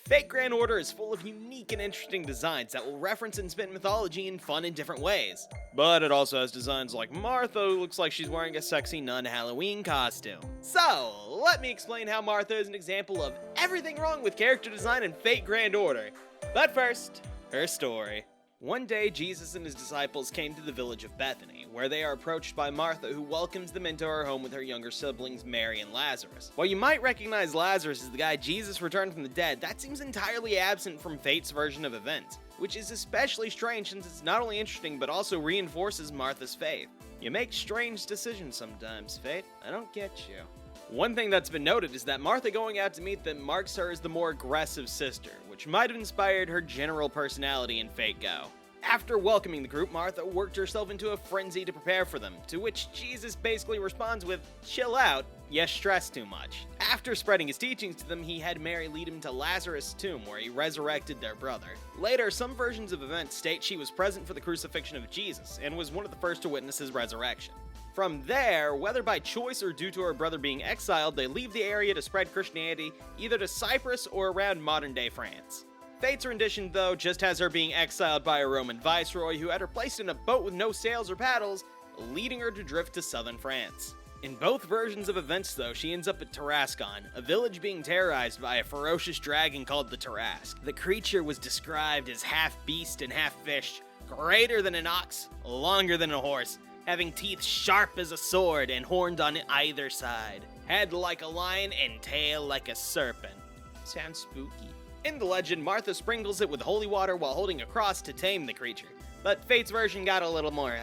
Fate Grand Order is full of unique and interesting designs that will reference and spin mythology in fun and different ways. But it also has designs like Martha, who looks like she's wearing a sexy nun Halloween costume. So, let me explain how Martha is an example of everything wrong with character design in Fate Grand Order. But first, her story. One day, Jesus and his disciples came to the village of Bethany, where they are approached by Martha, who welcomes them into her home with her younger siblings Mary and Lazarus. While you might recognize Lazarus as the guy Jesus returned from the dead, that seems entirely absent from Fate's version of events, which is especially strange since it's not only interesting but also reinforces Martha's faith. You make strange decisions sometimes, Fate. I don't get you. One thing that's been noted is that Martha going out to meet them marks her as the more aggressive sister, which might have inspired her general personality in Fate Go. After welcoming the group, Martha worked herself into a frenzy to prepare for them, to which Jesus basically responds with, "Chill out, you stress too much." After spreading his teachings to them, he had Mary lead him to Lazarus' tomb, where he resurrected their brother. Later, some versions of events state she was present for the crucifixion of Jesus, and was one of the first to witness his resurrection. From there, whether by choice or due to her brother being exiled, they leave the area to spread Christianity either to Cyprus or around modern-day France. Fate's rendition, though, just has her being exiled by a Roman viceroy who had her placed in a boat with no sails or paddles, leading her to drift to southern France. In both versions of events, though, she ends up at Tarascon, a village being terrorized by a ferocious dragon called the Tarasque. The creature was described as half beast and half fish, greater than an ox, longer than a horse, having teeth sharp as a sword and horned on either side, head like a lion and tail like a serpent. Sounds spooky. In the legend, Martha sprinkles it with holy water while holding a cross to tame the creature, but Fate's version got a little more,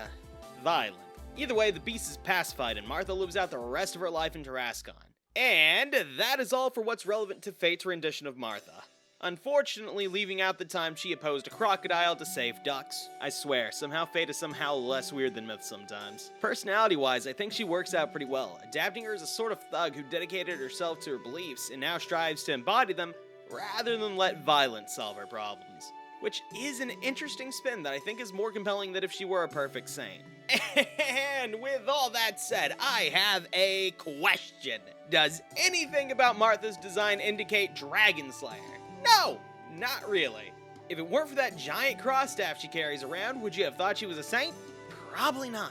violent. Either way, the beast is pacified and Martha lives out the rest of her life in Tarascon. And that is all for what's relevant to Fate's rendition of Martha. Unfortunately, leaving out the time she opposed a crocodile to save ducks. I swear, somehow Fate is somehow less weird than myth sometimes. Personality-wise, I think she works out pretty well, adapting her as a sort of thug who dedicated herself to her beliefs and now strives to embody them rather than let violence solve her problems. Which is an interesting spin that I think is more compelling than if she were a perfect saint. And with all that said, I have a question. Does anything about Martha's design indicate Dragon Slayer? No, not really. If it weren't for that giant cross staff she carries around, would you have thought she was a saint? Probably not.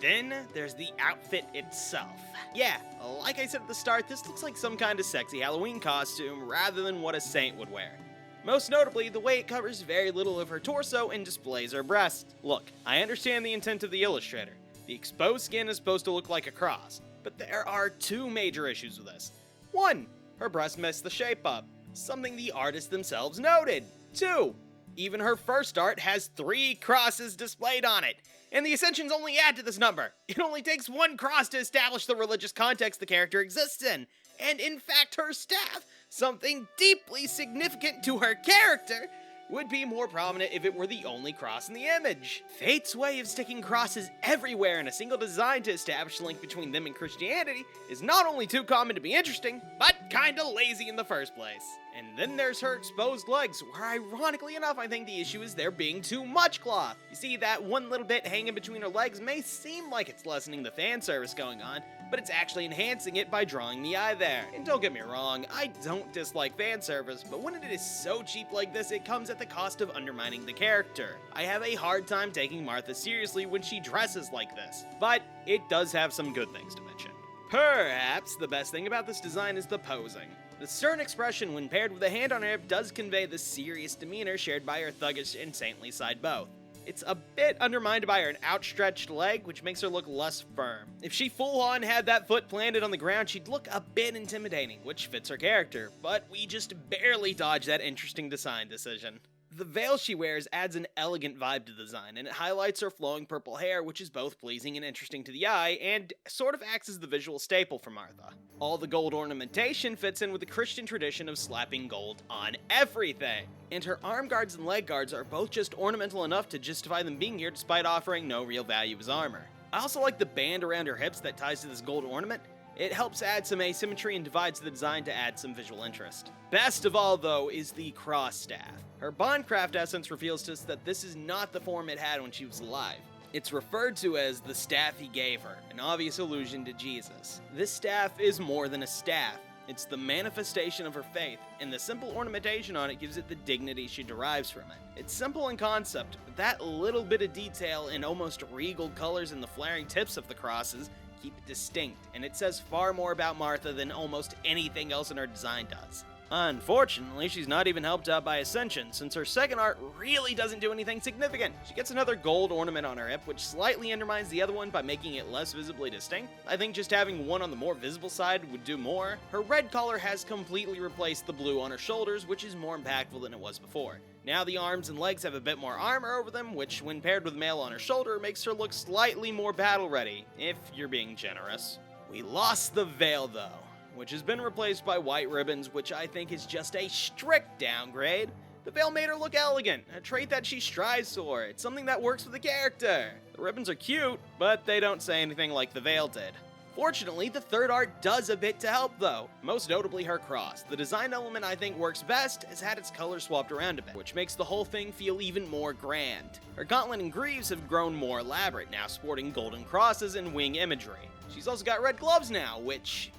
Then there's the outfit itself. Yeah, like I said at the start, this looks like some kind of sexy Halloween costume rather than what a saint would wear. Most notably, the way it covers very little of her torso and displays her breasts. Look, I understand the intent of the illustrator. The exposed skin is supposed to look like a cross, but there are two major issues with this. One, her breasts mess the shape up, something the artists themselves noted. Two, even her first art has 3 crosses displayed on it, and the Ascensions only add to this number. It only takes 1 cross to establish the religious context the character exists in, and in fact her staff, something deeply significant to her character, would be more prominent if it were the only cross in the image. Fate's way of sticking crosses everywhere in a single design to establish a link between them and Christianity is not only too common to be interesting, but kinda lazy in the first place. And then there's her exposed legs, where ironically enough I think the issue is there being too much cloth. You see, that one little bit hanging between her legs may seem like it's lessening the fan service going on, but it's actually enhancing it by drawing the eye there. And don't get me wrong, I don't dislike fan service, but when it is so cheap like this, it comes at the cost of undermining the character. I have a hard time taking Martha seriously when she dresses like this, but it does have some good things to mention. Perhaps the best thing about this design is the posing. The stern expression when paired with a hand on her hip does convey the serious demeanor shared by her thuggish and saintly side both. It's a bit undermined by her outstretched leg, which makes her look less firm. If she full-on had that foot planted on the ground, she'd look a bit intimidating, which fits her character, but we just barely dodge that interesting design decision. The veil she wears adds an elegant vibe to the design, and it highlights her flowing purple hair, which is both pleasing and interesting to the eye, and sort of acts as the visual staple for Martha. All the gold ornamentation fits in with the Christian tradition of slapping gold on everything. And her arm guards and leg guards are both just ornamental enough to justify them being here despite offering no real value as armor. I also like the band around her hips that ties to this gold ornament. It helps add some asymmetry and divides the design to add some visual interest. Best of all, though, is the cross staff. Her Bondcraft essence reveals to us that this is not the form it had when she was alive. It's referred to as the staff he gave her, an obvious allusion to Jesus. This staff is more than a staff. It's the manifestation of her faith, and the simple ornamentation on it gives it the dignity she derives from it. It's simple in concept, but that little bit of detail and almost regal colors in the flaring tips of the crosses keep it distinct, and it says far more about Martha than almost anything else in her design does. Unfortunately, she's not even helped out by Ascension, since her second art really doesn't do anything significant. She gets another gold ornament on her hip, which slightly undermines the other one by making it less visibly distinct. I think just having one on the more visible side would do more. Her red collar has completely replaced the blue on her shoulders, which is more impactful than it was before. Now the arms and legs have a bit more armor over them, which when paired with mail on her shoulder makes her look slightly more battle-ready, if you're being generous. We lost the veil though, which has been replaced by white ribbons, which I think is just a strict downgrade. The veil made her look elegant, a trait that she strives for. It's something that works with the character. The ribbons are cute, but they don't say anything like the veil did. Fortunately, the third art does a bit to help though, most notably her cross. The design element I think works best has had its color swapped around a bit, which makes the whole thing feel even more grand. Her gauntlet and greaves have grown more elaborate, now sporting golden crosses and wing imagery. She's also got red gloves now, which...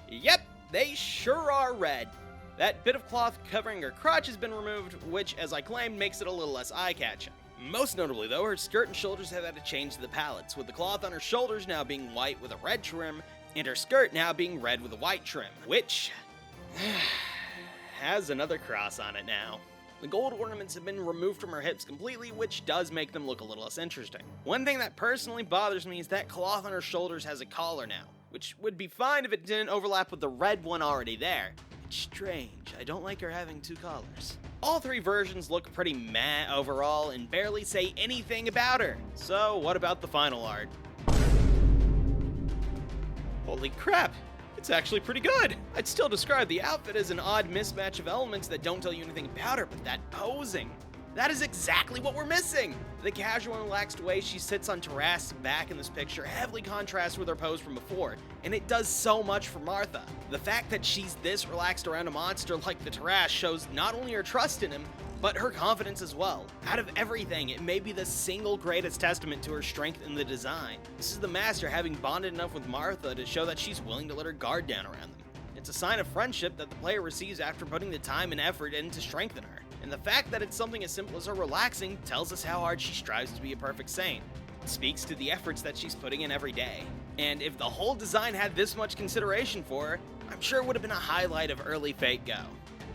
yep, they sure are red. That bit of cloth covering her crotch has been removed, which, as I claimed, makes it a little less eye-catching. Most notably, though, her skirt and shoulders have had to change the palettes, with the cloth on her shoulders now being white with a red trim, and her skirt now being red with a white trim, which has another cross on it now. The gold ornaments have been removed from her hips completely, which does make them look a little less interesting. One thing that personally bothers me is that cloth on her shoulders has a collar now, which would be fine if it didn't overlap with the red one already there. It's strange, I don't like her having two collars. All three versions look pretty meh overall and barely say anything about her. So what about the final art? Holy crap, it's actually pretty good! I'd still describe the outfit as an odd mismatch of elements that don't tell you anything about her, but that posing, that is exactly what we're missing! The casual and relaxed way she sits on Tarras's back in this picture heavily contrasts with her pose from before, and it does so much for Martha. The fact that she's this relaxed around a monster like the Tarras shows not only her trust in him, but her confidence as well. Out of everything, it may be the single greatest testament to her strength in the design. This is the master having bonded enough with Martha to show that she's willing to let her guard down around them. It's a sign of friendship that the player receives after putting the time and effort in to strengthen her. And the fact that it's something as simple as her relaxing tells us how hard she strives to be a perfect saint. It speaks to the efforts that she's putting in every day. And if the whole design had this much consideration for her, I'm sure it would have been a highlight of early Fate Go.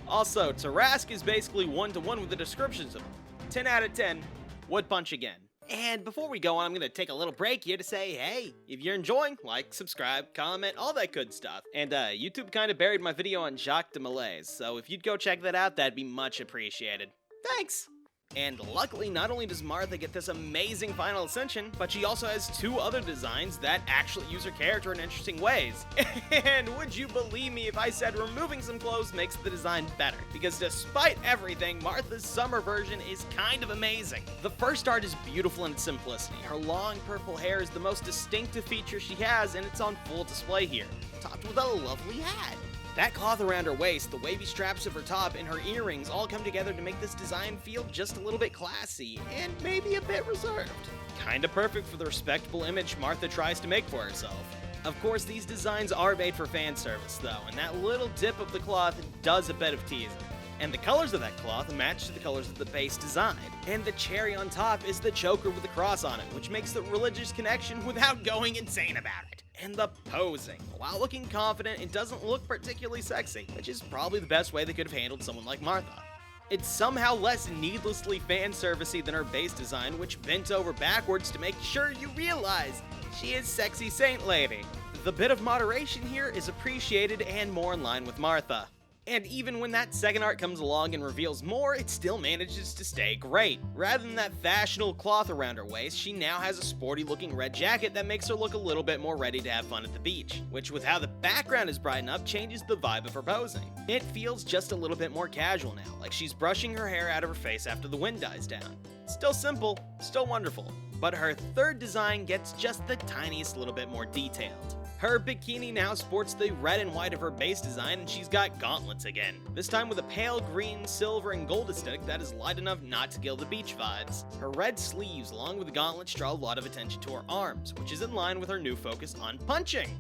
Also, Tarrasque is basically one-to-one with the descriptions of him. 10 out of 10, would punch again. And before we go on, I'm going to take a little break here to say, hey, if you're enjoying, like, subscribe, comment, all that good stuff. And YouTube kind of buried my video on Jacques de Malaise, so if you'd go check that out, that'd be much appreciated. Thanks! And luckily, not only does Martha get this amazing final ascension, but she also has two other designs that actually use her character in interesting ways. And would you believe me if I said removing some clothes makes the design better? Because despite everything, Martha's summer version is kind of amazing. The first art is beautiful in its simplicity. Her long purple hair is the most distinctive feature she has, and it's on full display here, topped with a lovely hat. That cloth around her waist, the wavy straps of her top, and her earrings all come together to make this design feel just a little bit classy, and maybe a bit reserved. Kinda perfect for the respectable image Martha tries to make for herself. Of course, these designs are made for fan service though, and that little dip of the cloth does a bit of teasing. And the colors of that cloth match to the colors of the base design. And the cherry on top is the choker with the cross on it, which makes the religious connection without going insane about it. And the posing. While looking confident, it doesn't look particularly sexy, which is probably the best way they could have handled someone like Martha. It's somehow less needlessly fan-servicey than her base design, which bent over backwards to make sure you realize she is sexy saint lady. The bit of moderation here is appreciated and more in line with Martha. And even when that second art comes along and reveals more, it still manages to stay great. Rather than that fashionable cloth around her waist, she now has a sporty looking red jacket that makes her look a little bit more ready to have fun at the beach, which with how the background is brightened up changes the vibe of her posing. It feels just a little bit more casual now, like she's brushing her hair out of her face after the wind dies down. Still simple, still wonderful, but her third design gets just the tiniest little bit more detailed. Her bikini now sports the red and white of her base design, and she's got gauntlets again. This time with a pale green, silver, and gold aesthetic that is light enough not to kill the beach vibes. Her red sleeves, along with the gauntlets, draw a lot of attention to her arms, which is in line with her new focus on punching.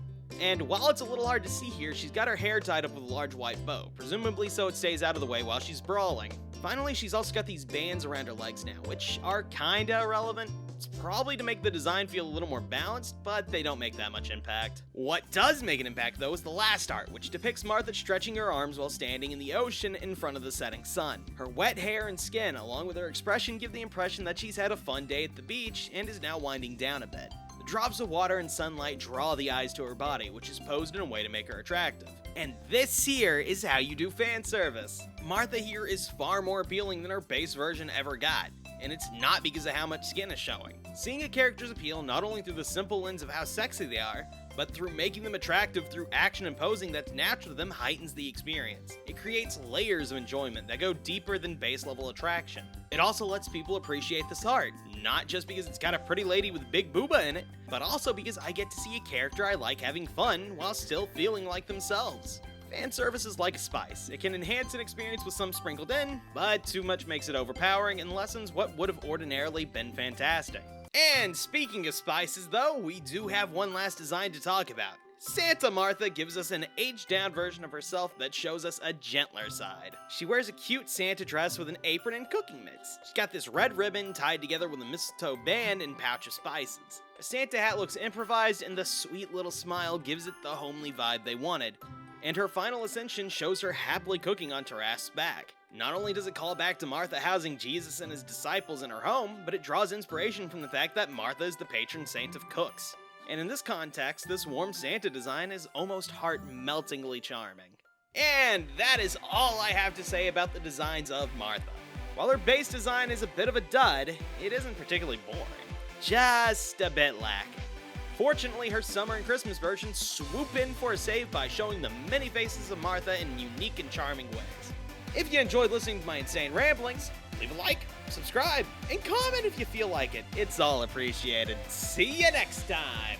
And while it's a little hard to see here, she's got her hair tied up with a large white bow, presumably so it stays out of the way while she's brawling. Finally, she's also got these bands around her legs now, which are kinda irrelevant. It's probably to make the design feel a little more balanced, but they don't make that much impact. What does make an impact though is the last art, which depicts Martha stretching her arms while standing in the ocean in front of the setting sun. Her wet hair and skin, along with her expression, give the impression that she's had a fun day at the beach and is now winding down a bit. The drops of water and sunlight draw the eyes to her body, which is posed in a way to make her attractive. And this here is how you do fan service. Martha here is far more appealing than her base version ever got, and it's not because of how much skin is showing. Seeing a character's appeal not only through the simple lens of how sexy they are, but through making them attractive through action and posing that's natural to them heightens the experience. It creates layers of enjoyment that go deeper than base level attraction. It also lets people appreciate this art, not just because it's got a pretty lady with big booba in it, but also because I get to see a character I like having fun while still feeling like themselves. Fan service is like a spice. It can enhance an experience with some sprinkled in, but too much makes it overpowering and lessens what would have ordinarily been fantastic. And speaking of spices though, we do have one last design to talk about. Santa Martha gives us an aged-down version of herself that shows us a gentler side. She wears a cute Santa dress with an apron and cooking mitts. She's got this red ribbon tied together with a mistletoe band and pouch of spices. The Santa hat looks improvised and the sweet little smile gives it the homely vibe they wanted. And her final ascension shows her happily cooking on Tarasque's back. Not only does it call back to Martha housing Jesus and his disciples in her home, but it draws inspiration from the fact that Martha is the patron saint of cooks. And in this context, this warm Santa design is almost heart-meltingly charming. And that is all I have to say about the designs of Martha. While her base design is a bit of a dud, it isn't particularly boring. Just a bit lacking. Fortunately, her summer and Christmas versions swoop in for a save by showing the many faces of Martha in unique and charming ways. If you enjoyed listening to my insane ramblings, leave a like, subscribe, and comment if you feel like it. It's all appreciated. See you next time!